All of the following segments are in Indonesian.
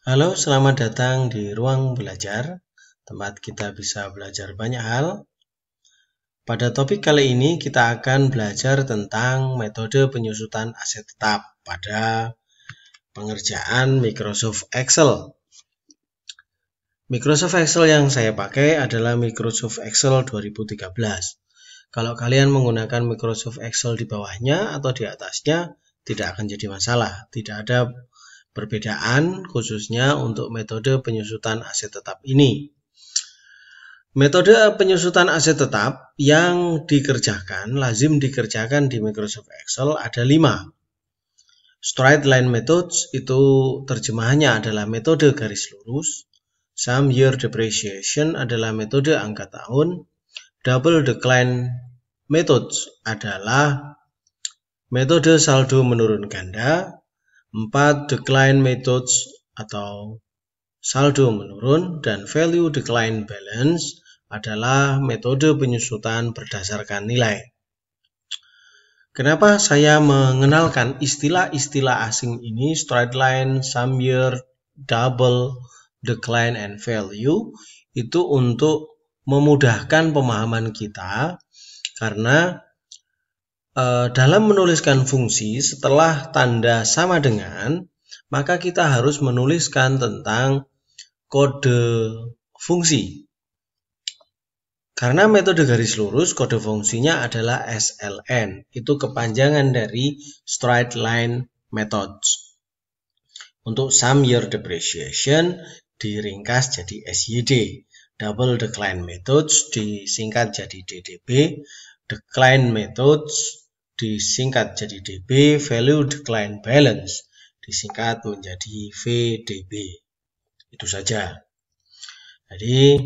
Halo, selamat datang di ruang belajar, tempat kita bisa belajar banyak hal. Pada topik kali ini kita akan belajar tentang metode penyusutan aset tetap pada pengerjaan Microsoft Excel. Microsoft Excel yang saya pakai adalah Microsoft Excel 2013. Kalau kalian menggunakan Microsoft Excel di bawahnya atau di atasnya, tidak akan jadi masalah. Tidak ada perbedaan khususnya untuk metode penyusutan aset tetap ini. Metode penyusutan aset tetap yang lazim dikerjakan di Microsoft Excel ada 5. Straight line methods itu terjemahannya adalah metode garis lurus. Sum year depreciation adalah metode angka tahun. Double decline methods adalah metode saldo menurun ganda. 4 decline methods atau saldo menurun, dan value decline balance adalah metode penyusutan berdasarkan nilai. Kenapa saya mengenalkan istilah-istilah asing ini, straight line, sum year, double, decline, and value, itu untuk memudahkan pemahaman kita, karena dalam menuliskan fungsi setelah tanda sama dengan, maka kita harus menuliskan tentang kode fungsi. Karena metode garis lurus, kode fungsinya adalah SLN. Itu kepanjangan dari straight line methods. Untuk sum year depreciation diringkas jadi SYD. Double decline methods disingkat jadi DDB. Decline methods disingkat jadi DB. Value decline balance disingkat menjadi VDB. Itu saja. Jadi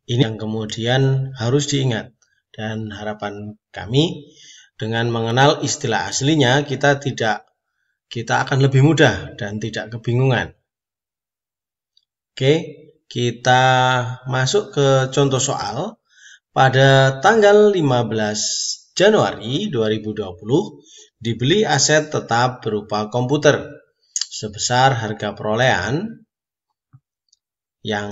ini yang kemudian harus diingat, dan harapan kami dengan mengenal istilah aslinya kita akan lebih mudah dan tidak kebingungan. Oke, kita masuk ke contoh soal. Pada tanggal 15 Januari 2020 dibeli aset tetap berupa komputer sebesar harga perolehan yang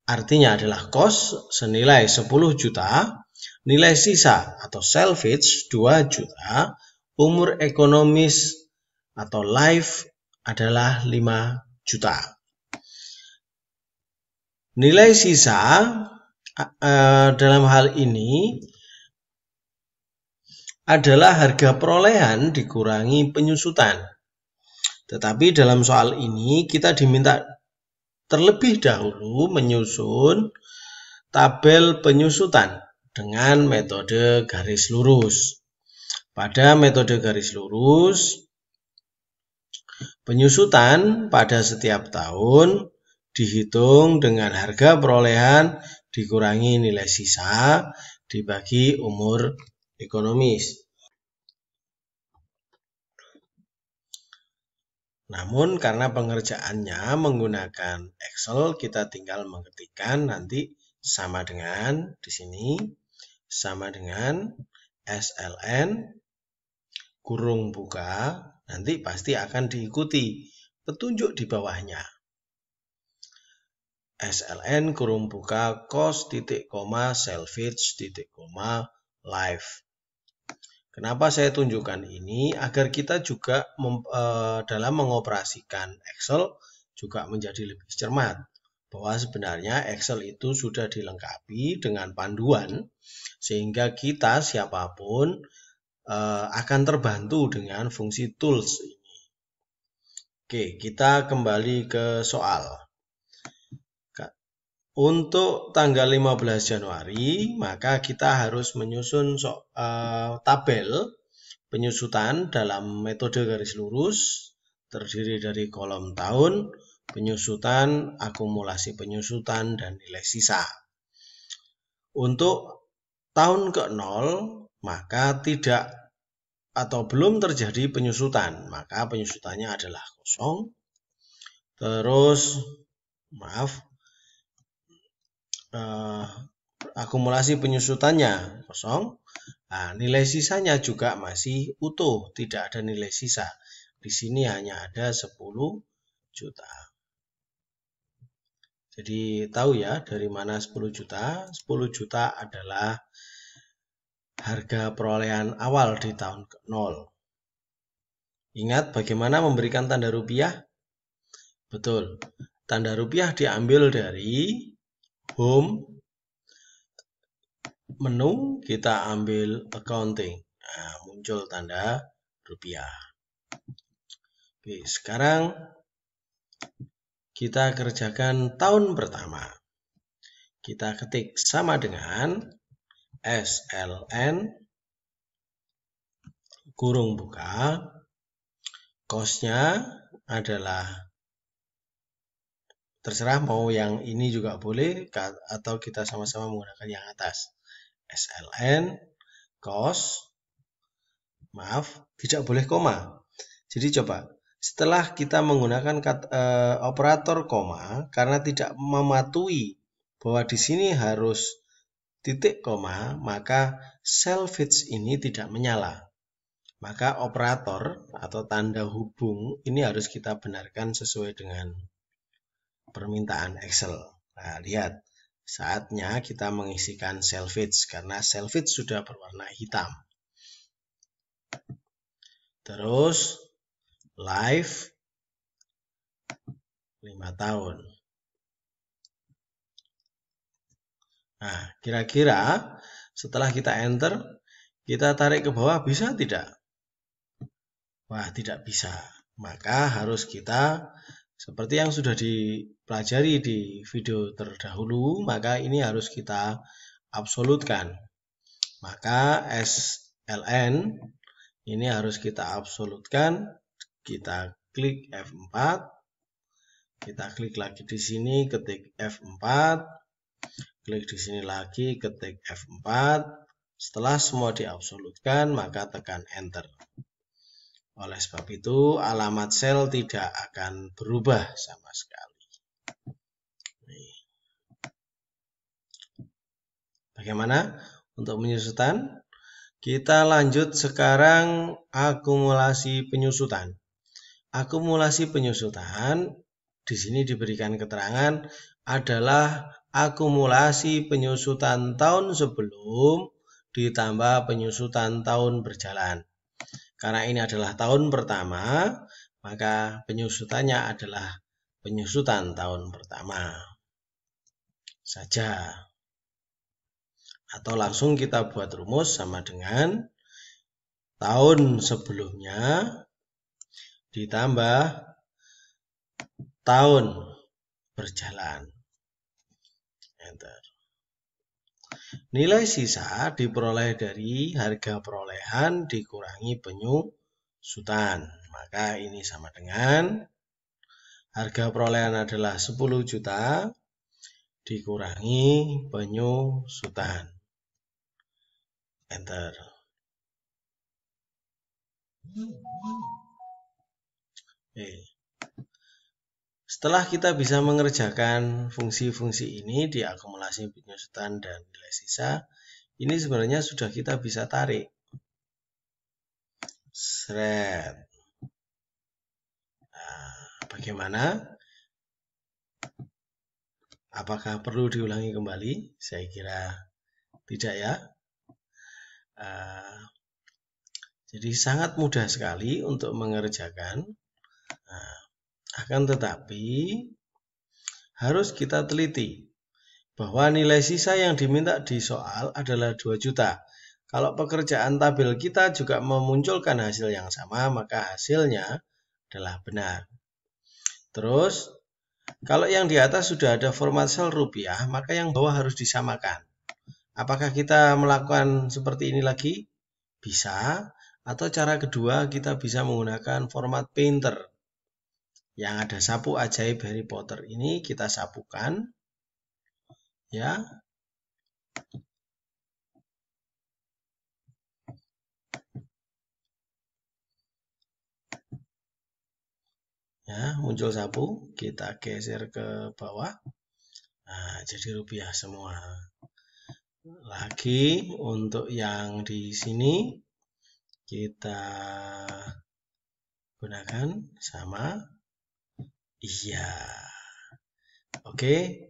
artinya adalah cost senilai 10 juta, nilai sisa atau salvage 2 juta, umur ekonomis atau life adalah 5 juta. Nilai sisa dalam hal ini adalah harga perolehan dikurangi penyusutan. Tetapi dalam soal ini kita diminta terlebih dahulu menyusun tabel penyusutan dengan metode garis lurus. Pada metode garis lurus, penyusutan pada setiap tahun dihitung dengan harga perolehan dikurangi nilai sisa dibagi umur ekonomis. Namun karena pengerjaannya menggunakan Excel, kita tinggal mengetikkan nanti sama dengan di sini, sama dengan SLN kurung buka, nanti pasti akan diikuti petunjuk di bawahnya. SLN kurung buka cost titik koma salvage titik koma life. Kenapa saya tunjukkan ini? Agar kita juga dalam mengoperasikan Excel juga menjadi lebih cermat. Bahwa sebenarnya Excel itu sudah dilengkapi dengan panduan, sehingga kita siapapun akan terbantu dengan fungsi tools ini. Oke, kita kembali ke soal. Untuk tanggal 15 Januari, maka kita harus menyusun tabel penyusutan dalam metode garis lurus, terdiri dari kolom tahun, penyusutan, akumulasi penyusutan, dan nilai sisa. Untuk tahun ke-0, maka tidak atau belum terjadi penyusutan, maka penyusutannya adalah kosong. Terus, akumulasi penyusutannya kosong. Nah, nilai sisanya juga masih utuh, tidak ada nilai sisa. Di sini hanya ada 10 juta. Jadi tahu ya dari mana 10 juta. 10 juta adalah harga perolehan awal di tahun ke-0. Ingat bagaimana memberikan tanda rupiah? Betul. Tanda rupiah diambil dari home, menu, kita ambil accounting. Nah, muncul tanda rupiah. Oke, sekarang kita kerjakan tahun pertama. Kita ketik sama dengan SLN kurung buka, cost-nya adalah terserah mau yang ini juga boleh atau kita sama-sama menggunakan yang atas. SLN cost, maaf, tidak boleh koma. Jadi coba setelah kita menggunakan operator koma karena tidak mematuhi bahwa di sini harus titik koma, maka salvage ini tidak menyala. Maka operator atau tanda hubung ini harus kita benarkan sesuai dengan permintaan Excel. Nah, lihat, saatnya kita mengisikan salvage karena salvage sudah berwarna hitam. Terus live 5 tahun. Nah, kira-kira setelah kita enter, kita tarik ke bawah bisa tidak? Wah, tidak bisa. Maka harus kita, seperti yang sudah dipelajari di video terdahulu, maka ini harus kita absolutkan. Maka SLN ini harus kita absolutkan. Kita klik F4. Kita klik lagi di sini, ketik F4. Klik di sini lagi, ketik F4. Setelah semua diabsolutkan, maka tekan Enter. Oleh sebab itu, alamat sel tidak akan berubah sama sekali. Bagaimana untuk penyusutan? Kita lanjut sekarang akumulasi penyusutan. Akumulasi penyusutan di sini diberikan keterangan adalah akumulasi penyusutan tahun sebelum ditambah penyusutan tahun berjalan. Karena ini adalah tahun pertama, maka penyusutannya adalah penyusutan tahun pertama saja. Atau langsung kita buat rumus sama dengan tahun sebelumnya ditambah tahun berjalan. Enter. Nilai sisa diperoleh dari harga perolehan dikurangi penyusutan. Maka ini sama dengan harga perolehan adalah 10 juta dikurangi penyusutan. Enter. Setelah kita bisa mengerjakan fungsi-fungsi ini di akumulasi penyusutan dan nilai sisa, ini sebenarnya sudah kita bisa tarik. Shred. Nah, bagaimana? Apakah perlu diulangi kembali? Saya kira tidak ya. Jadi sangat mudah sekali untuk mengerjakan. Nah, akan tetapi harus kita teliti bahwa nilai sisa yang diminta di soal adalah 2 juta. Kalau pekerjaan tabel kita juga memunculkan hasil yang sama, maka hasilnya adalah benar. Terus, kalau yang di atas sudah ada format sel rupiah, maka yang bawah harus disamakan. Apakah kita melakukan seperti ini lagi? Bisa. Atau cara kedua, kita bisa menggunakan format painter. Yang ada sapu ajaib Harry Potter ini kita sapukan, ya. Ya, muncul sapu, kita geser ke bawah. Nah, jadi rupiah semua. Lagi untuk yang di sini kita gunakan sama. Iya. Oke,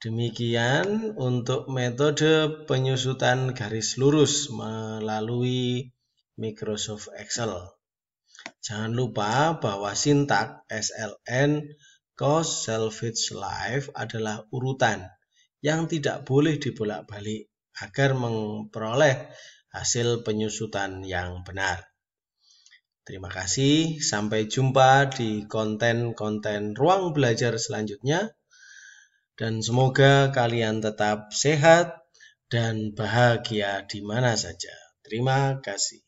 Demikian untuk metode penyusutan garis lurus melalui Microsoft Excel. Jangan lupa bahwa sintak SLN cost salvage life adalah urutan yang tidak boleh dibolak-balik agar memperoleh hasil penyusutan yang benar. Terima kasih, sampai jumpa di konten-konten ruang belajar selanjutnya. Dan semoga kalian tetap sehat dan bahagia di mana saja. Terima kasih.